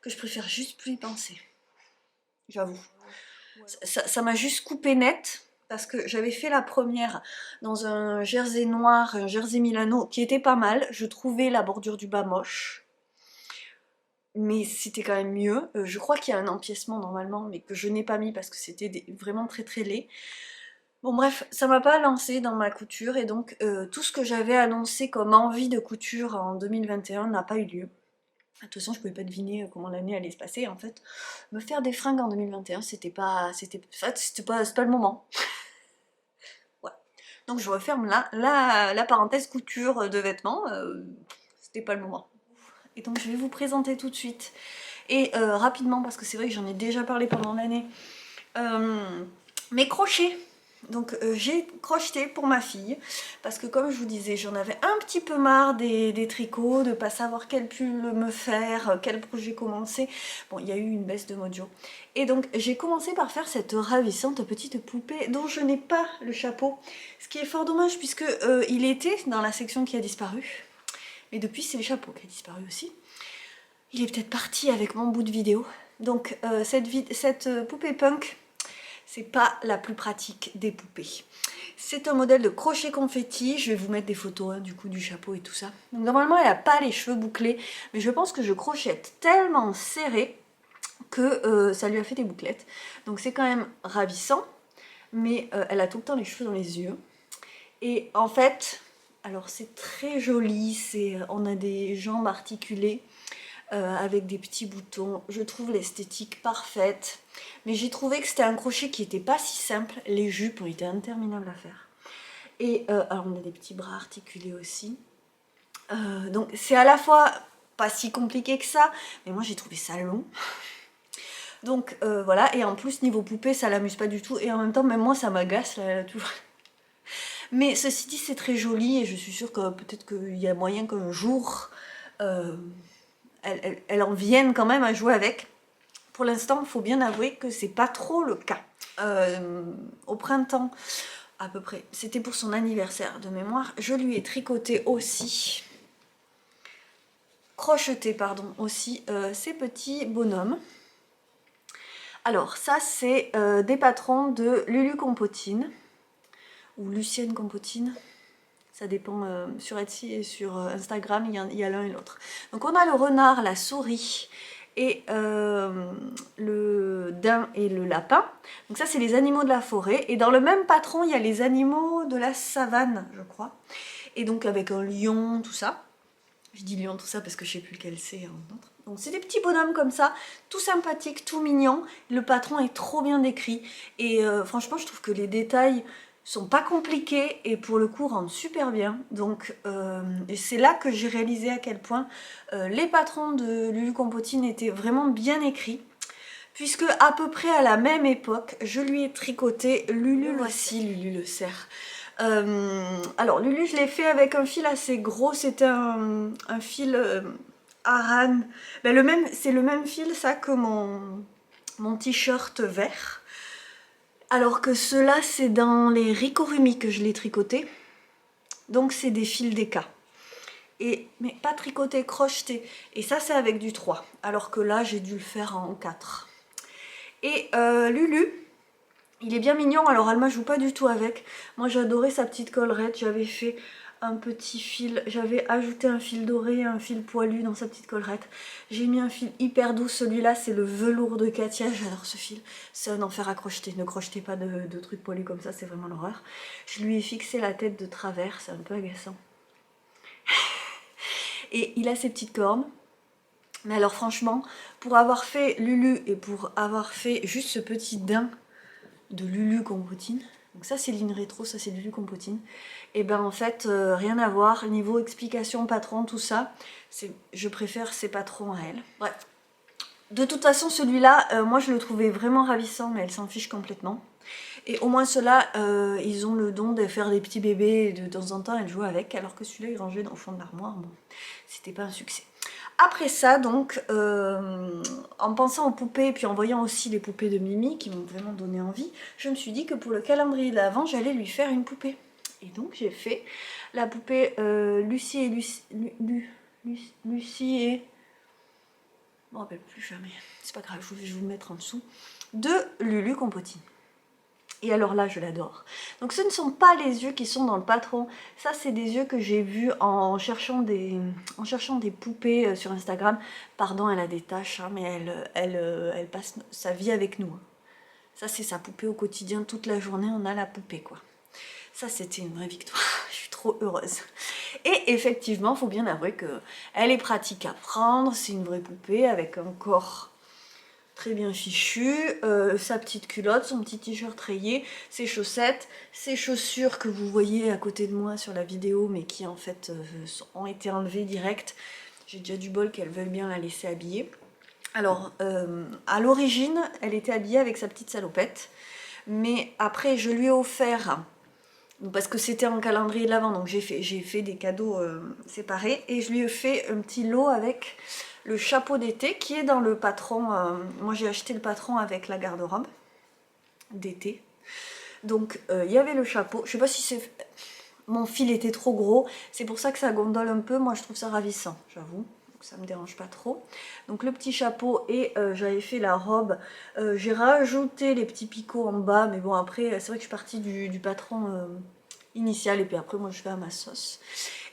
que je préfère juste plus y penser. J'avoue. Ça m'a juste coupé net, parce que j'avais fait la première dans un jersey noir, un jersey Milano, qui était pas mal. Je trouvais la bordure du bas moche. Mais c'était quand même mieux. Je crois qu'il y a un empiècement normalement, mais que je n'ai pas mis parce que c'était vraiment très laid. Bon bref, ça m'a pas lancé dans ma couture et donc tout ce que j'avais annoncé comme envie de couture en 2021 n'a pas eu lieu. De toute façon, je pouvais pas deviner comment l'année allait se passer en fait. Me faire des fringues en 2021, c'était pas le moment. Voilà. Donc je referme là la parenthèse couture de vêtements, c'était pas le moment. Et donc je vais vous présenter tout de suite. Et rapidement, parce que c'est vrai que j'en ai déjà parlé pendant l'année, mes crochets. Donc j'ai crocheté pour ma fille, parce que comme je vous disais, j'en avais un petit peu marre des tricots, de pas savoir quel pull me faire, quel projet commencer. Bon, il y a eu une baisse de mojo. Et donc j'ai commencé par faire cette ravissante petite poupée dont je n'ai pas le chapeau. Ce qui est fort dommage puisque il était dans la section qui a disparu. Mais depuis c'est le chapeau qui a disparu aussi. Il est peut-être parti avec mon bout de vidéo. Donc cette poupée punk, c'est pas la plus pratique des poupées. C'est un modèle de crochet confetti. Je vais vous mettre des photos du coup du chapeau et tout ça. Donc normalement elle n'a pas les cheveux bouclés, mais je pense que je crochette tellement serré que ça lui a fait des bouclettes. Donc c'est quand même ravissant, mais elle a tout le temps les cheveux dans les yeux. Et en fait, alors c'est très joli, on a des jambes articulées avec des petits boutons. Je trouve l'esthétique parfaite, mais j'ai trouvé que c'était un crochet qui n'était pas si simple. Les jupes ont été interminables à faire. Et alors on a des petits bras articulés aussi. Donc c'est à la fois pas si compliqué que ça, mais moi j'ai trouvé ça long. Donc voilà, et en plus niveau poupée ça l'amuse pas du tout, et en même temps même moi ça m'agace là, toujours. Mais ceci dit c'est très joli et je suis sûre que peut-être qu'il y a moyen qu'un jour elle en vienne quand même à jouer avec. Pour l'instant il faut bien avouer que c'est pas trop le cas. Au printemps à peu près, c'était pour son anniversaire de mémoire, je lui ai tricoté aussi, crocheté pardon aussi, ces petits bonhommes. Alors ça c'est des patrons de Lulu Compotine, ou Lucienne Compotine, Ça dépend sur Etsy et sur Instagram, il y a l'un et l'autre. Donc on a le renard, la souris et le daim et le lapin. Donc ça c'est les animaux de la forêt. Et dans le même patron, il y a les animaux de la savane, je crois. Et donc avec un lion, tout ça. Je dis lion, tout ça parce que je sais plus lequel c'est un autre. Donc c'est des petits bonhommes comme ça, tout sympathiques, tout mignons. Le patron est trop bien décrit. Et franchement, je trouve que les détails sont pas compliqués et pour le coup rendent super bien. Donc et c'est là que j'ai réalisé à quel point les patrons de Lulu Compotine étaient vraiment bien écrits. Puisque à peu près à la même époque, je lui ai tricoté Lulu, voici Lulu le cerf. Alors Lulu, je l'ai fait avec un fil assez gros, c'était un fil Aran. Ben, c'est le même fil ça que mon t-shirt vert. Alors que ceux-là, c'est dans les Ricorumi que je l'ai tricoté. Donc c'est des fils DK. Mais pas tricoté, crocheté. Et ça, c'est avec du 3. Alors que là, j'ai dû le faire en 4. Et Lulu, il est bien mignon. Alors Alma joue pas du tout avec. Moi, j'adorais sa petite collerette. J'avais fait un petit fil. J'avais ajouté un fil doré, un fil poilu dans sa petite collerette. J'ai mis un fil hyper doux. Celui-là, c'est le velours de Katia. J'adore ce fil. C'est un enfer à crocheter. Ne crochetez pas de trucs poilus comme ça. C'est vraiment l'horreur. Je lui ai fixé la tête de travers. C'est un peu agaçant. Et il a ses petites cornes. Mais alors franchement, pour avoir fait Lulu et pour avoir fait juste ce petit daim de Lulu Compotine, donc ça c'est ligne rétro, ça c'est Lulu Compotine, et ben en fait rien à voir, niveau explication, patron, tout ça, je préfère ces patrons à elle. Bref, de toute façon celui-là, moi je le trouvais vraiment ravissant, mais elle s'en fiche complètement. Et au moins ceux-là, ils ont le don de faire des petits bébés et de temps en temps elle joue avec, alors que celui-là il rangeait dans le fond de l'armoire, bon, c'était pas un succès. Après ça, donc, en pensant aux poupées et puis en voyant aussi les poupées de Mimi qui m'ont vraiment donné envie, je me suis dit que pour le calendrier de l'Avent, j'allais lui faire une poupée. Et donc j'ai fait la poupée Lucie et Lucie et... Je ne me rappelle plus jamais, c'est pas grave, je vais vous le mettre en dessous, de Lulu Compotine. Et alors là, je l'adore. Donc ce ne sont pas les yeux qui sont dans le patron. Ça, c'est des yeux que j'ai vus en cherchant des poupées sur Instagram. Pardon, elle a des taches, hein, mais elle passe sa vie avec nous. Ça, c'est sa poupée au quotidien. Toute la journée, on a la poupée, quoi. Ça, c'était une vraie victoire. Je suis trop heureuse. Et effectivement, il faut bien avouer qu'elle est pratique à prendre. C'est une vraie poupée avec un corps très bien fichu, sa petite culotte, son petit t-shirt rayé, ses chaussettes, ses chaussures que vous voyez à côté de moi sur la vidéo mais qui en fait ont été enlevées direct. J'ai déjà du bol qu'elle veuille bien la laisser habiller. Alors à l'origine elle était habillée avec sa petite salopette, mais après je lui ai offert, parce que c'était un calendrier de l'Avent, donc j'ai fait des cadeaux séparés et je lui ai fait un petit lot avec le chapeau d'été qui est dans le patron. Moi j'ai acheté le patron avec la garde-robe d'été. Donc il y avait le chapeau. Je sais pas si c'est... Mon fil était trop gros. C'est pour ça que ça gondole un peu. Moi je trouve ça ravissant, j'avoue. Ça me dérange pas trop. Donc le petit chapeau et j'avais fait la robe. J'ai rajouté les petits picots en bas. Mais bon après c'est vrai que je suis partie du patron initial. Et puis après moi je fais à ma sauce.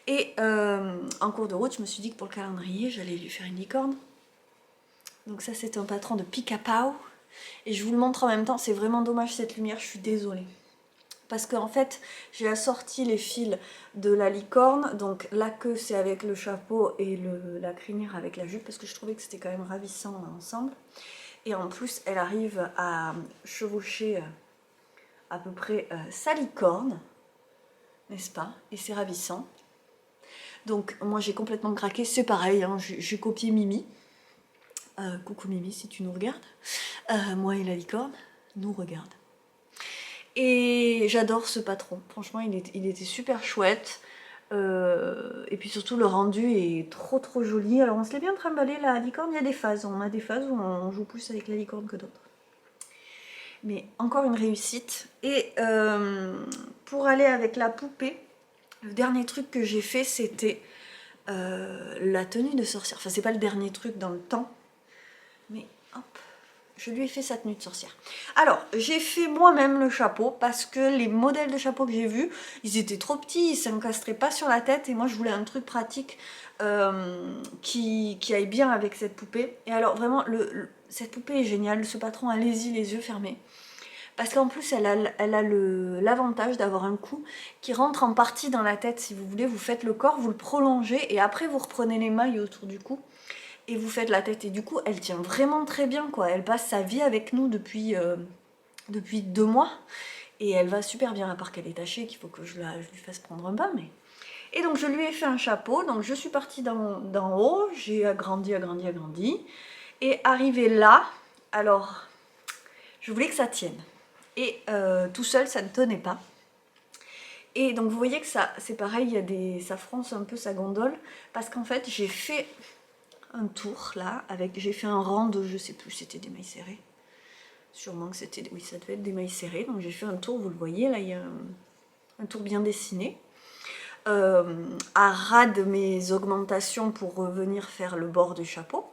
Et en cours de route, je me suis dit que pour le calendrier, j'allais lui faire une licorne. Donc ça, c'est un patron de Pica-Pau. Et je vous le montre en même temps. C'est vraiment dommage cette lumière, je suis désolée. Parce qu'en fait, j'ai assorti les fils de la licorne. Donc la queue, c'est avec le chapeau et la crinière avec la jupe. Parce que je trouvais que c'était quand même ravissant ensemble. Et en plus, elle arrive à chevaucher à peu près sa licorne. N'est-ce pas? Et c'est ravissant. Donc moi j'ai complètement craqué, c'est pareil, hein, j'ai copié Mimi. Coucou Mimi si tu nous regardes. Moi et la licorne nous regarde. Et j'adore ce patron, franchement il était super chouette. Et puis surtout le rendu est trop joli. Alors on se l'est bien trimballé la licorne, il y a des phases. On a des phases où on joue plus avec la licorne que d'autres. Mais encore une réussite. Et pour aller avec la poupée, le dernier truc que j'ai fait, c'était la tenue de sorcière. Enfin, c'est pas le dernier truc dans le temps, mais hop, je lui ai fait sa tenue de sorcière. Alors, j'ai fait moi-même le chapeau parce que les modèles de chapeau que j'ai vus, ils étaient trop petits, ils s'encastraient pas sur la tête et moi je voulais un truc pratique qui aille bien avec cette poupée. Et alors vraiment, cette poupée est géniale, ce patron, allez-y les yeux fermés. Parce qu'en plus, elle a l'avantage d'avoir un cou qui rentre en partie dans la tête. Si vous voulez, vous faites le corps, vous le prolongez et après vous reprenez les mailles autour du cou. Et vous faites la tête et du coup elle tient vraiment très bien quoi, elle passe sa vie avec nous depuis 2 mois et elle va super bien à part qu'elle est tachée, qu'il faut que je lui fasse prendre un bain mais... Et donc je lui ai fait un chapeau, donc je suis partie d'en haut, j'ai agrandi et arrivé là, alors je voulais que ça tienne et tout seul ça ne tenait pas. Et donc vous voyez que ça c'est pareil, ça fronce un peu sa gondole parce qu'en fait j'ai fait un tour là, j'ai fait un rang de, je sais plus, c'était des mailles serrées. Sûrement que c'était, oui ça devait être des mailles serrées, donc j'ai fait un tour, vous le voyez, là il y a un tour bien dessiné. À ras de mes augmentations pour revenir faire le bord du chapeau.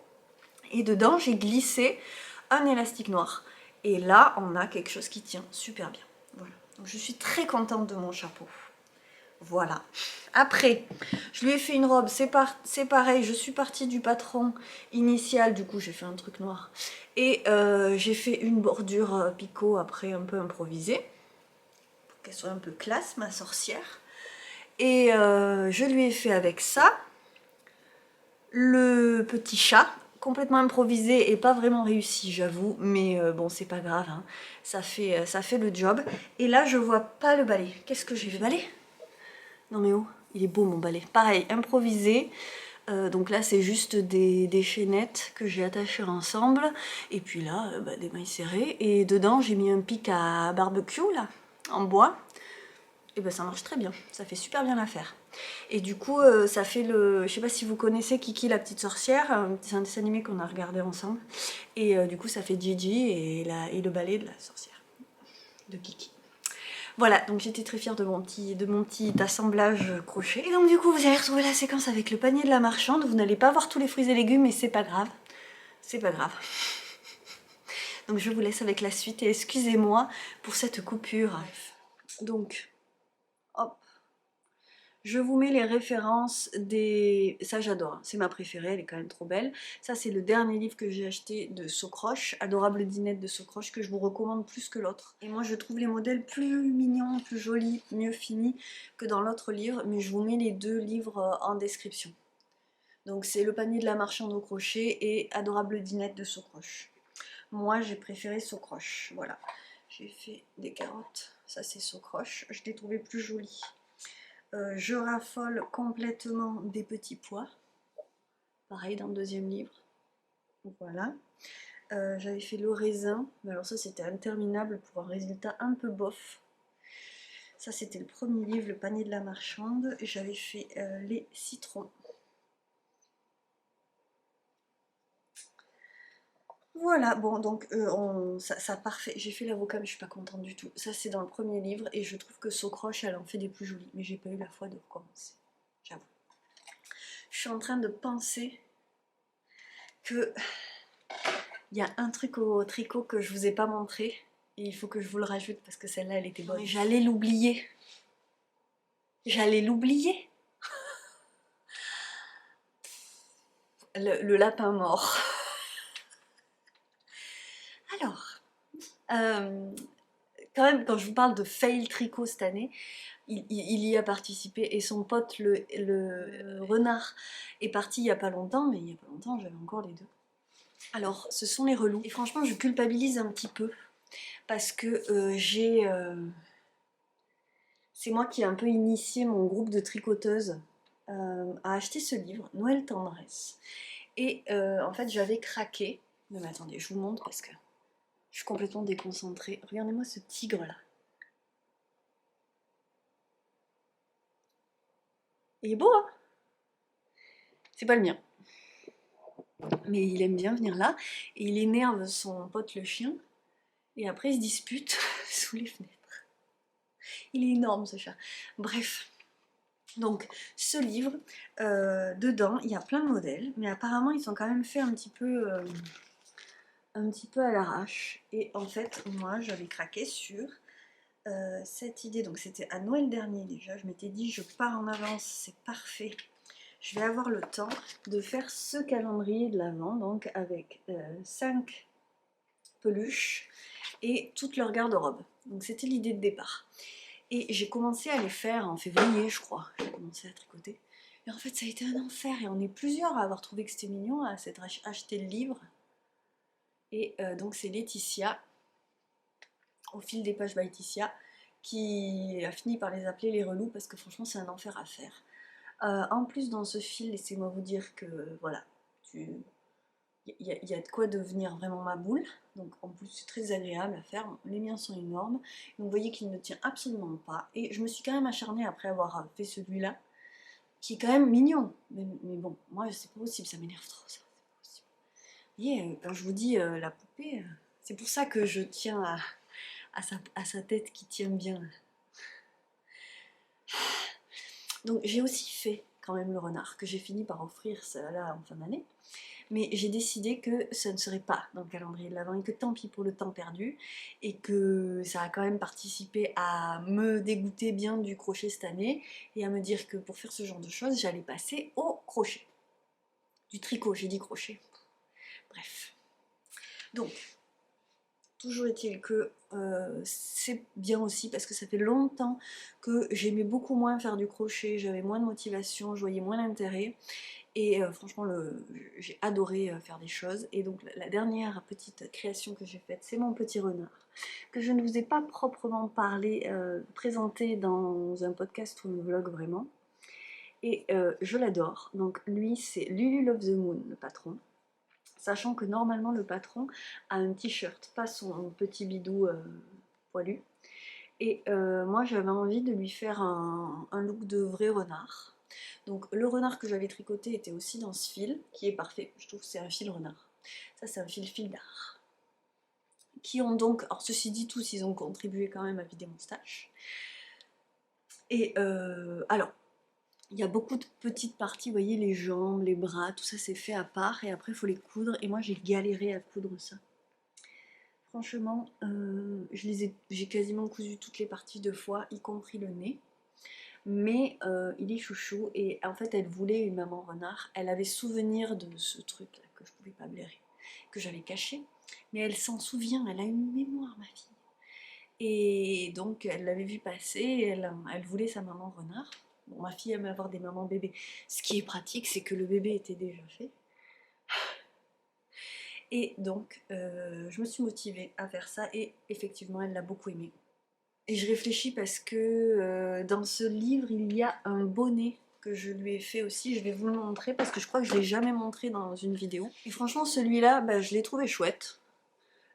Et dedans j'ai glissé un élastique noir. Et là on a quelque chose qui tient super bien. Voilà. Donc je suis très contente de mon chapeau. Voilà. Après, je lui ai fait une robe, c'est pareil, je suis partie du patron initial, du coup j'ai fait un truc noir. Et j'ai fait une bordure picot après un peu improvisée, pour qu'elle soit un peu classe, ma sorcière. Et je lui ai fait avec ça, le petit chat, complètement improvisé et pas vraiment réussi j'avoue, mais bon c'est pas grave, hein. Ça fait le job. Et là je vois pas le balai. Qu'est-ce que j'ai fait, balai? Non mais oh, il est beau mon balai. Pareil, improvisé. Donc là c'est juste des chaînettes que j'ai attachées ensemble. Et puis là, des mailles serrées. Et dedans j'ai mis un pic à barbecue là, en bois. Et ben ça marche très bien, ça fait super bien l'affaire. Et du coup ça fait je sais pas si vous connaissez Kiki la petite sorcière, c'est un dessin animé qu'on a regardé ensemble. Et du coup ça fait Gigi et le balai de la sorcière, de Kiki. Voilà, donc j'étais très fière de mon petit assemblage crochet. Et donc du coup, vous allez retrouver la séquence avec le panier de la marchande. Vous n'allez pas voir tous les fruits et légumes, mais c'est pas grave. C'est pas grave. Donc je vous laisse avec la suite et excusez-moi pour cette coupure. Donc, hop. Je vous mets les références des... Ça j'adore, hein. C'est ma préférée, elle est quand même trop belle. Ça c'est le dernier livre que j'ai acheté de Socroche, Adorable Dinette de Socroche, que je vous recommande plus que l'autre. Et moi je trouve les modèles plus mignons, plus jolis, mieux finis que dans l'autre livre, mais je vous mets les deux livres en description. Donc c'est Le Panier de la Marchande au crochet et Adorable Dinette de Socroche. Moi j'ai préféré Socroche, voilà. J'ai fait des carottes, ça c'est Socroche, je l'ai trouvé plus joli. Je raffole complètement des petits pois. Pareil dans le deuxième livre. Voilà. J'avais fait le raisin, mais alors ça c'était interminable pour un résultat un peu bof. Ça c'était le premier livre, Le Panier de la Marchande. J'avais fait les citrons. Voilà, bon donc ça parfait. J'ai fait l'avocat mais je suis pas contente du tout. Ça c'est dans le premier livre et je trouve que Socroche elle en fait des plus jolis. Mais j'ai pas eu la foi de recommencer, j'avoue. Je suis en train de penser que il y a un truc au tricot que je vous ai pas montré et il faut que je vous le rajoute parce que celle-là elle était bonne. J'allais l'oublier. J'allais l'oublier. Le lapin mort. Alors, quand même, quand je vous parle de fail tricot cette année, il y a participé et son pote le renard est parti il y a pas longtemps, mais il y a pas longtemps j'avais encore les deux. Alors, ce sont les relous. Et franchement, je culpabilise un petit peu parce que c'est moi qui ai un peu initié mon groupe de tricoteuses à acheter ce livre, Noël Tendresse. Et en fait, j'avais craqué. Non mais attendez, je vous montre parce que je suis complètement déconcentrée. Regardez-moi ce tigre là. Il est beau, hein? C'est pas le mien. Mais il aime bien venir là. Et il énerve son pote le chien. Et après, ils se disputent sous les fenêtres. Il est énorme ce chat. Bref. Donc, ce livre, dedans, il y a plein de modèles. Mais apparemment, ils ont quand même fait un petit peu un petit peu à l'arrache. Et en fait, moi, j'avais craqué sur cette idée. Donc c'était à Noël dernier déjà. Je m'étais dit, je pars en avance, c'est parfait. Je vais avoir le temps de faire ce calendrier de l'Avent, donc avec 5 peluches et toute leur garde-robe. Donc c'était l'idée de départ. Et j'ai commencé à les faire en février, je crois. J'ai commencé à tricoter. Et en fait, ça a été un enfer. Et on est plusieurs à avoir trouvé que c'était mignon, à s'être acheté le livre. Et donc c'est Laetitia, au fil des pages by Laetitia, qui a fini par les appeler les relous parce que franchement c'est un enfer à faire. En plus dans ce fil, laissez-moi vous dire que voilà, il y a de quoi devenir vraiment ma boule. Donc en plus c'est très agréable à faire, les miens sont énormes. Donc vous voyez qu'il ne tient absolument pas. Et je me suis quand même acharnée après avoir fait celui-là, qui est quand même mignon. Mais bon, moi c'est pas possible, ça m'énerve trop ça. Vous voyez, quand je vous dis la poupée, c'est pour ça que je tiens à sa tête qui tient bien. Donc j'ai aussi fait quand même le renard, que j'ai fini par offrir ça là en fin d'année. Mais j'ai décidé que ça ne serait pas dans le calendrier de l'Avent et que tant pis pour le temps perdu et que ça a quand même participé à me dégoûter bien du crochet cette année et à me dire que pour faire ce genre de choses, j'allais passer au crochet. Du tricot, j'ai dit crochet. Bref. Donc, toujours est-il que c'est bien aussi parce que ça fait longtemps que j'aimais beaucoup moins faire du crochet, j'avais moins de motivation, je voyais moins l'intérêt. Et franchement, j'ai adoré faire des choses. Et donc la dernière petite création que j'ai faite, c'est mon petit renard, que je ne vous ai pas proprement parlé, présenté dans un podcast ou un vlog vraiment. Et je l'adore. Donc lui, c'est Lulu Love the Moon, le patron. Sachant que normalement, le patron a un t-shirt, pas son petit bidou poilu. Et moi, j'avais envie de lui faire un look de vrai renard. Donc le renard que j'avais tricoté était aussi dans ce fil, qui est parfait. Je trouve que c'est un fil renard. Ça, c'est un fil d'art. Qui ont donc, alors ceci dit, tous, ils ont contribué quand même à vider mon stache. Et alors, il y a beaucoup de petites parties, vous voyez, les jambes, les bras, tout ça c'est fait à part. Et après, il faut les coudre. Et moi, j'ai galéré à coudre ça. Franchement, j'ai quasiment cousu toutes les parties 2 fois, y compris le nez. Mais il est chouchou et en fait elle voulait une maman renard. Elle avait souvenir de ce truc là que je pouvais pas blairer, que j'avais caché. Mais elle s'en souvient, elle a une mémoire ma fille. Et donc elle l'avait vu passer et elle voulait sa maman renard. Bon, ma fille aime avoir des mamans bébés. Ce qui est pratique, c'est que le bébé était déjà fait. Et donc je me suis motivée à faire ça et effectivement elle l'a beaucoup aimé. Et je réfléchis parce que dans ce livre, il y a un bonnet que je lui ai fait aussi. Je vais vous le montrer parce que je crois que je ne l'ai jamais montré dans une vidéo. Et franchement, celui-là, bah, je l'ai trouvé chouette.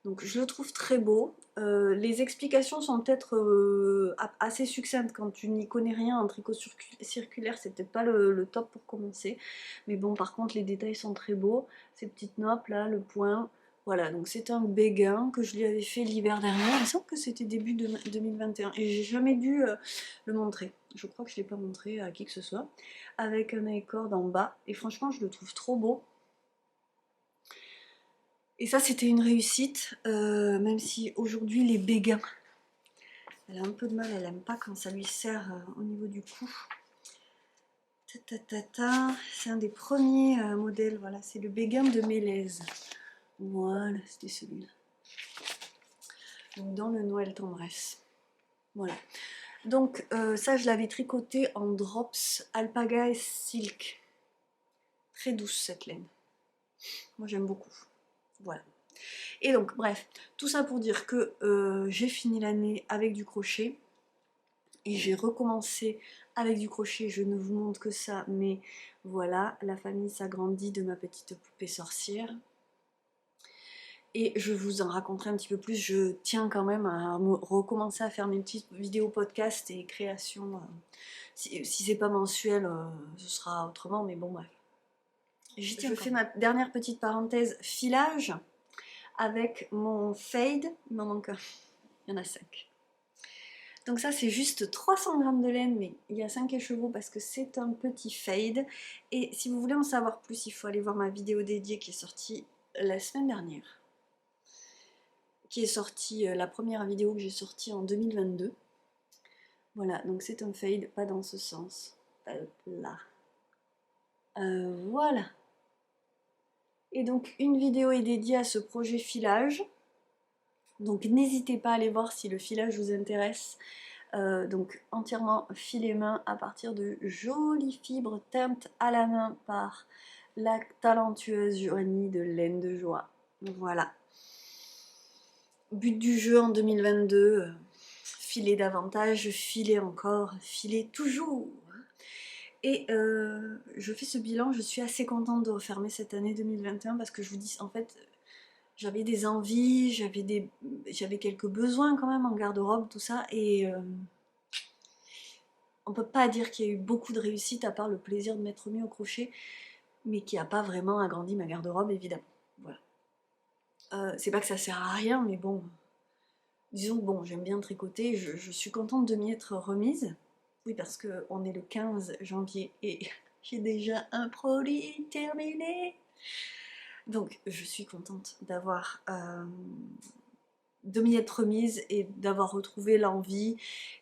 Donc je le trouve très beau. Les explications sont peut-être assez succinctes quand tu n'y connais rien en tricot circulaire. C'est peut-être pas le top pour commencer. Mais bon, par contre, les détails sont très beaux. Ces petites notes là, le point. Voilà, donc c'est un béguin que je lui avais fait l'hiver dernier. Il me semble que c'était début de 2021 et j'ai jamais dû le montrer. Je crois que je ne l'ai pas montré à qui que ce soit. Avec un écorde en bas. Et franchement, je le trouve trop beau. Et ça, c'était une réussite, même si aujourd'hui, les béguins, elle a un peu de mal, elle n'aime pas quand ça lui serre au niveau du cou. C'est un des premiers modèles, voilà, c'est le béguin de Mélèze. Voilà, c'était celui-là. Donc dans le Noël tendresse. Voilà. Donc ça, je l'avais tricoté en drops alpaga et silk. Très douce cette laine. Moi, j'aime beaucoup. Voilà. Et donc, bref, tout ça pour dire que j'ai fini l'année avec du crochet. Et j'ai recommencé avec du crochet, je ne vous montre que ça, mais voilà, la famille s'agrandit de ma petite poupée sorcière. Et je vous en raconterai un petit peu plus, je tiens quand même à recommencer à faire mes petites vidéos podcast et créations. Si c'est pas mensuel, ce sera autrement, mais bon bref. Je fais ma dernière petite parenthèse filage avec mon fade, il m'en manque un, il y en a 5. Donc ça c'est juste 300 grammes de laine, mais il y a 5 écheveaux parce que c'est un petit fade. Et si vous voulez en savoir plus, il faut aller voir ma vidéo dédiée qui est sortie la semaine dernière. qui est sorti, la première vidéo que j'ai sortie en 2022. Voilà, donc c'est un fade, pas dans ce sens. Hop là. Voilà. Et donc une vidéo est dédiée à ce projet filage. Donc n'hésitez pas à aller voir si le filage vous intéresse. Donc entièrement filet main à partir de jolies fibres teintes à la main par la talentueuse Joanie de Laine de Joie. Voilà. But du jeu en 2022, filer davantage, filer encore, filer toujours. Et je fais ce bilan, je suis assez contente de refermer cette année 2021 parce que je vous dis, en fait, j'avais des envies, j'avais quelques besoins quand même en garde-robe, tout ça, et on peut pas dire qu'il y a eu beaucoup de réussite à part le plaisir de m'être mis au crochet, mais qui a pas vraiment agrandi ma garde-robe, évidemment. Voilà. C'est pas que ça sert à rien, mais bon, disons que bon, j'aime bien tricoter, je suis contente de m'y être remise. Oui, parce qu'on est le 15 janvier et j'ai déjà un produit terminé. Donc, je suis contente d'avoir de m'y être remise et d'avoir retrouvé l'envie.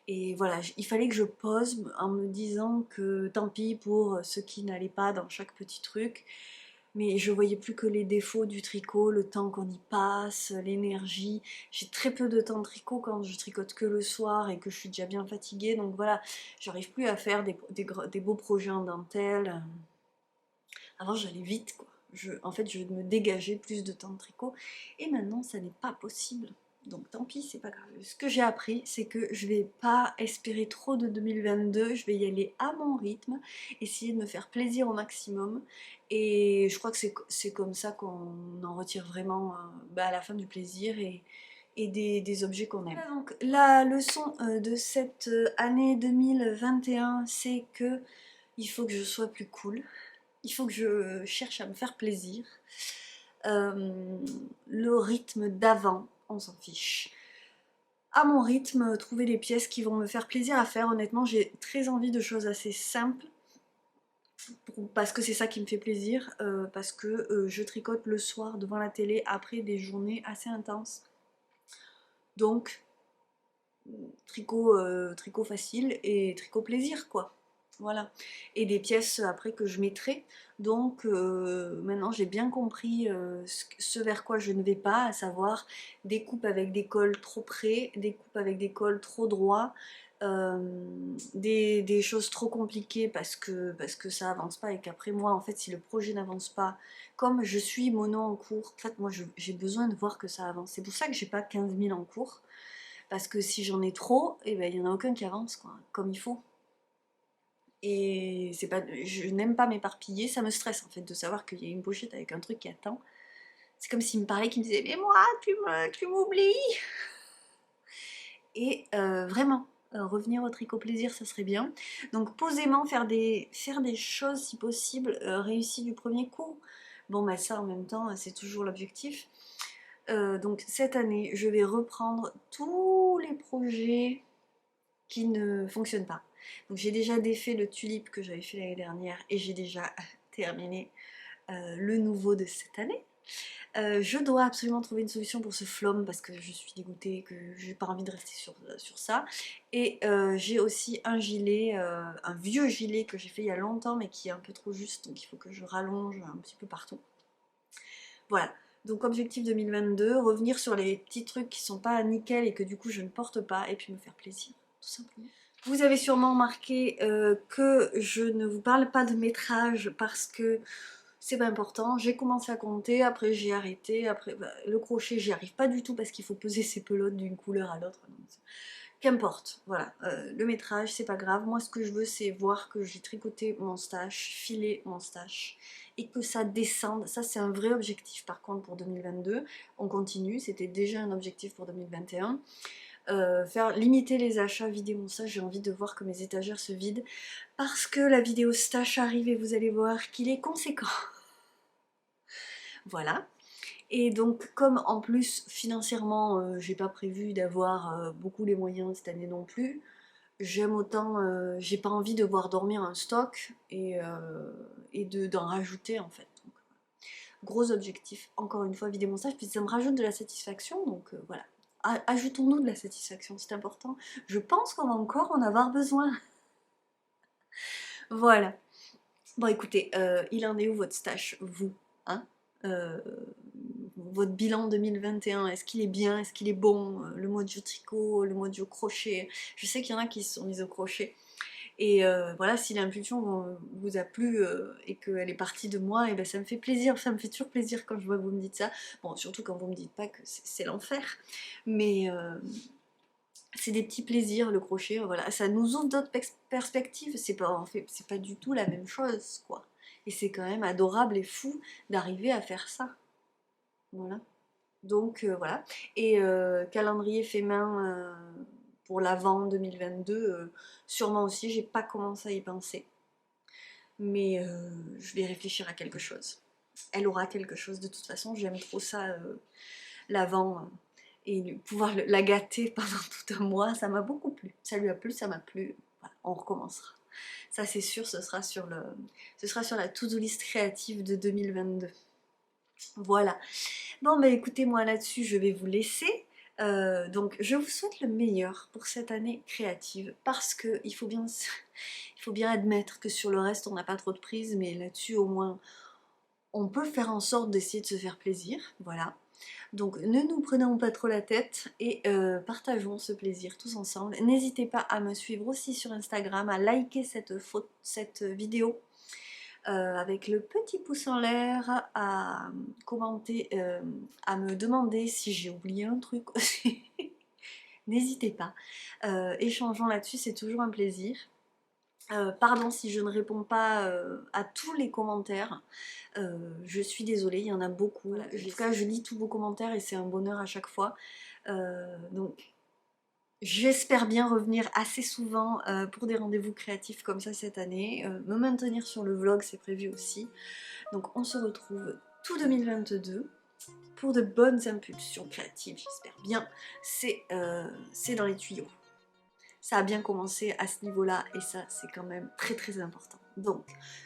Et voilà, il fallait que je pose en me disant que tant pis pour ce qui n'allait pas dans chaque petit truc. Mais je voyais plus que les défauts du tricot, le temps qu'on y passe, l'énergie. J'ai très peu de temps de tricot quand je tricote que le soir et que je suis déjà bien fatiguée. Donc voilà, j'arrive plus à faire des beaux projets en dentelle. Avant j'allais vite quoi. En fait je me dégageais plus de temps de tricot. Et maintenant ça n'est pas possible. Donc tant pis, c'est pas grave. Ce que j'ai appris, c'est que je vais pas espérer trop de 2022, je vais y aller à mon rythme, essayer de me faire plaisir au maximum. Et je crois que c'est comme ça qu'on en retire vraiment à la fin du plaisir et des objets qu'on aime. Voilà, donc la leçon de cette année 2021, c'est que il faut que je sois plus cool. Il faut que je cherche à me faire plaisir. Le rythme d'avant, on s'en fiche. À mon rythme, trouver les pièces qui vont me faire plaisir à faire. Honnêtement, j'ai très envie de choses assez simples. Parce que c'est ça qui me fait plaisir. Parce que je tricote le soir devant la télé après des journées assez intenses. Donc, tricot facile et tricot plaisir quoi. Voilà. Et des pièces après que je mettrai. Donc maintenant j'ai bien compris ce vers quoi je ne vais pas, à savoir des coupes avec des cols trop près, des coupes avec des cols trop droits, des choses trop compliquées parce que ça avance pas et qu'après moi en fait si le projet n'avance pas, comme je suis mono en cours, en fait moi j'ai besoin de voir que ça avance. C'est pour ça que j'ai pas 15 000 en cours. Parce que si j'en ai trop, eh ben, il n'y en a aucun qui avance, quoi, comme il faut. Et c'est pas, je n'aime pas m'éparpiller, ça me stresse en fait de savoir qu'il y a une pochette avec un truc qui attend. C'est comme s'il me parlait, qui me disait « Mais moi, tu m'oublies !» Et vraiment, revenir au tricot plaisir, ça serait bien. Donc posément, faire des choses si possible, réussies du premier coup. Bon, bah ça en même temps, c'est toujours l'objectif. Donc cette année, je vais reprendre tous les projets qui ne fonctionnent pas. Donc j'ai déjà défait le tulipe que j'avais fait l'année dernière et j'ai déjà terminé le nouveau de cette année. Je dois absolument trouver une solution pour ce flom parce que je suis dégoûtée, que j'ai pas envie de rester sur ça. Et j'ai aussi un gilet, un vieux gilet que j'ai fait il y a longtemps mais qui est un peu trop juste, donc il faut que je rallonge un petit peu partout. Voilà. Donc objectif 2022, revenir sur les petits trucs qui sont pas nickel et que du coup je ne porte pas et puis me faire plaisir, tout simplement. Vous avez sûrement remarqué que je ne vous parle pas de métrage parce que c'est pas important. J'ai commencé à compter, après j'ai arrêté, après le crochet j'y arrive pas du tout parce qu'il faut peser ses pelotes d'une couleur à l'autre. Qu'importe, voilà, le métrage c'est pas grave. Moi ce que je veux c'est voir que j'ai tricoté mon stash, filé mon stash et que ça descende. Ça c'est un vrai objectif par contre pour 2022. On continue, c'était déjà un objectif pour 2021. Limiter les achats, vider mon stash, j'ai envie de voir que mes étagères se vident parce que la vidéo stash arrive et vous allez voir qu'il est conséquent. Voilà. Et donc comme en plus financièrement j'ai pas prévu d'avoir beaucoup les moyens cette année non plus, j'aime autant, j'ai pas envie de voir dormir un stock et d'en rajouter en fait. Donc, Gros objectif, encore une fois, vider mon sac, puis ça me rajoute de la satisfaction, donc voilà. Ajoutons-nous de la satisfaction, c'est important. Je pense qu'on va encore en avoir besoin. Voilà. Bon écoutez, il en est où votre stash, vous, hein votre bilan 2021, est-ce qu'il est bien, est-ce qu'il est bon, le mojo tricot, le mojo crochet, je sais qu'il y en a qui se sont mis au crochet, et voilà, si l'impulsion vous a plu et qu'elle est partie de moi, et ben ça me fait plaisir, ça me fait toujours plaisir quand je vois que vous me dites ça, bon surtout quand vous me dites pas que c'est l'enfer, mais c'est des petits plaisirs le crochet, voilà, ça nous ouvre d'autres perspectives, c'est pas, en fait, c'est pas du tout la même chose quoi, et c'est quand même adorable et fou d'arriver à faire ça, voilà. Donc voilà, et calendrier fait main pour l'Avent 2022, sûrement aussi, j'ai pas commencé à y penser, mais je vais réfléchir à quelque chose. Elle aura quelque chose de toute façon, j'aime trop ça, l'Avent, et pouvoir la gâter pendant tout un mois, ça m'a beaucoup plu. Ça lui a plu, ça m'a plu, voilà, on recommencera. Ça c'est sûr, ce sera sur la to-do list créative de 2022. Voilà. Bon bah écoutez, moi là-dessus je vais vous laisser. Donc je vous souhaite le meilleur pour cette année créative, parce que il faut bien admettre que sur le reste on n'a pas trop de prise, mais là-dessus au moins on peut faire en sorte d'essayer de se faire plaisir, voilà. Donc ne nous prenons pas trop la tête et partageons ce plaisir tous ensemble. N'hésitez pas à me suivre aussi sur Instagram, à liker cette vidéo avec le petit pouce en l'air, à commenter, à me demander si j'ai oublié un truc aussi. N'hésitez pas. Échangeons là-dessus, c'est toujours un plaisir. Pardon si je ne réponds pas à tous les commentaires, je suis désolée, il y en a beaucoup. Voilà, en tout cas, je lis tous vos commentaires et c'est un bonheur à chaque fois. Donc, j'espère bien revenir assez souvent pour des rendez-vous créatifs comme ça cette année. Me maintenir sur le vlog, c'est prévu aussi. Donc, on se retrouve tout 2022 pour de bonnes impulsions créatives, j'espère bien. C'est dans les tuyaux. Ça a bien commencé à ce niveau-là et ça, c'est quand même très très important. Donc,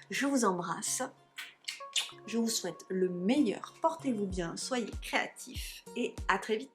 je vous embrasse. Je vous souhaite le meilleur. Portez-vous bien, soyez créatifs et à très vite.